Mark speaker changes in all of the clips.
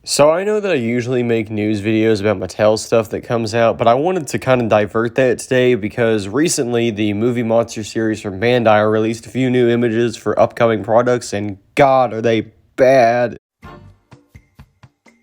Speaker 1: So I know that I usually make news videos about Mattel stuff that comes out, but I wanted to kind of divert that today because recently the movie monster series from Manda released a few new images for upcoming products, and God, are they bad.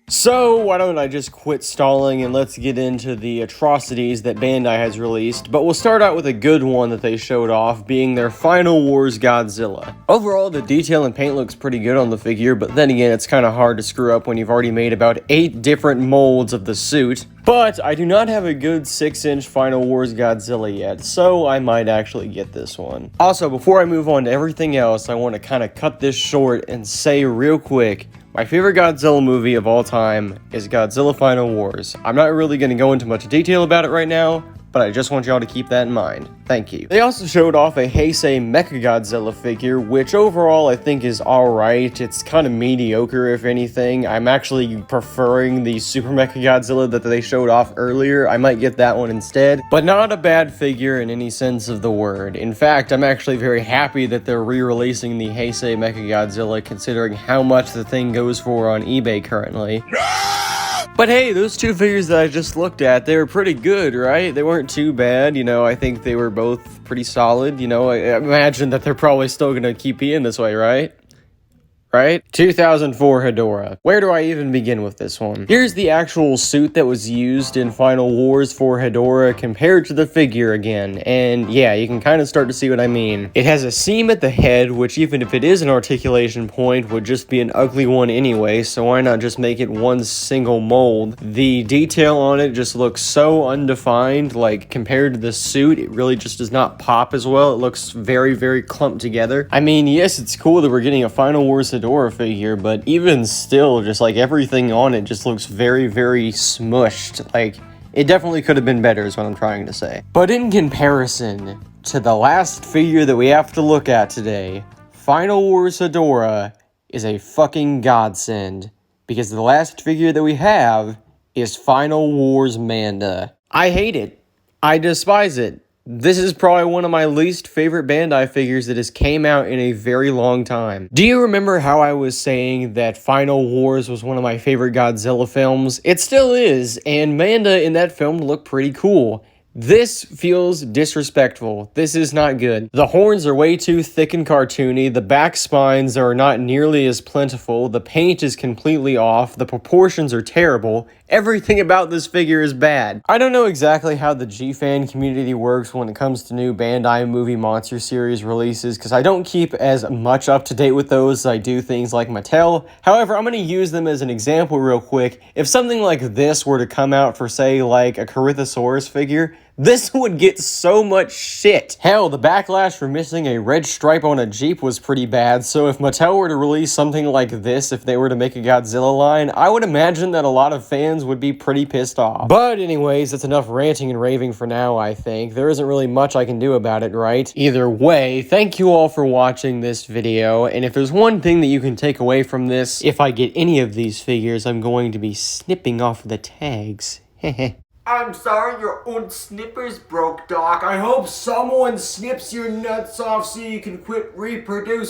Speaker 1: So why don't I just quit stalling and let's get into the atrocities that Bandai has released, but we'll start out with a good one that they showed off, being their Final Wars Godzilla. Overall, the detail and paint looks pretty good on the figure, but then again, it's kind of hard to screw up when you've already made about 8 different molds of the suit. But I do not have a good 6-inch Final Wars Godzilla yet, so I might actually get this one. Also, before I move on to everything else, I want to kind of cut this short and say real quick, my favorite Godzilla movie of all time is Godzilla Final Wars. I'm not really going to go into much detail about it right now, but I just want y'all to keep that in mind. Thank you. They also showed off a Heisei Mechagodzilla figure, which overall I think is alright. It's kind of mediocre, if anything. I'm actually preferring the Super Mechagodzilla that they showed off earlier. I might get that one instead, but not a bad figure in any sense of the word. In fact, I'm actually very happy that they're re-releasing the Heisei Mechagodzilla, considering how much the thing goes for on eBay currently. But hey, those two figures that I just looked at, they were pretty good, right? They weren't too bad, you know, I think they were both pretty solid, you know, I imagine that they're probably still gonna keep being this way, right? 2004 Hedorah. Where do I even begin with this one? Here's the actual suit that was used in Final Wars for Hedorah compared to the figure again, and yeah, you can kind of start to see what I mean. It has a seam at the head, which even if it is an articulation point, would just be an ugly one anyway, so why not just make it one single mold? The detail on it just looks so undefined, like compared to the suit, it really just does not pop as well. It looks very, very clumped together. I mean, yes, it's cool that we're getting a Final Wars Hedorah figure, but even still, just like everything on it just looks very, very smushed. Like, it definitely could have been better is what I'm trying to say. But in comparison to the last figure that we have to look at today, Final Wars Hedorah is a fucking godsend, because the last figure that we have is Final Wars Manda. I hate it. I despise it. This is probably one of my least favorite Bandai figures that has came out in a very long time. Do you remember how I was saying that Final Wars was one of my favorite Godzilla films? It still is, and Manda in that film looked pretty cool. This feels disrespectful. This is not good. The horns are way too thick and cartoony, the back spines are not nearly as plentiful, the paint is completely off, the proportions are terrible, everything about this figure is bad. I don't know exactly how the G-Fan community works when it comes to new Bandai movie monster series releases, because I don't keep as much up to date with those as I do things like Mattel. However, I'm going to use them as an example real quick. If something like this were to come out for, say, like a Corythosaurus figure, this would get so much shit. Hell, the backlash for missing a red stripe on a Jeep was pretty bad, so if Mattel were to release something like this, if they were to make a Godzilla line, I would imagine that a lot of fans would be pretty pissed off. But anyways, that's enough ranting and raving for now, I think. There isn't really much I can do about it, right? Either way, thank you all for watching this video, and if there's one thing that you can take away from this, if I get any of these figures, I'm going to be snipping off the tags. Heh. I'm sorry your old snippers broke, Doc. I hope someone snips your nuts off so you can quit reproducing.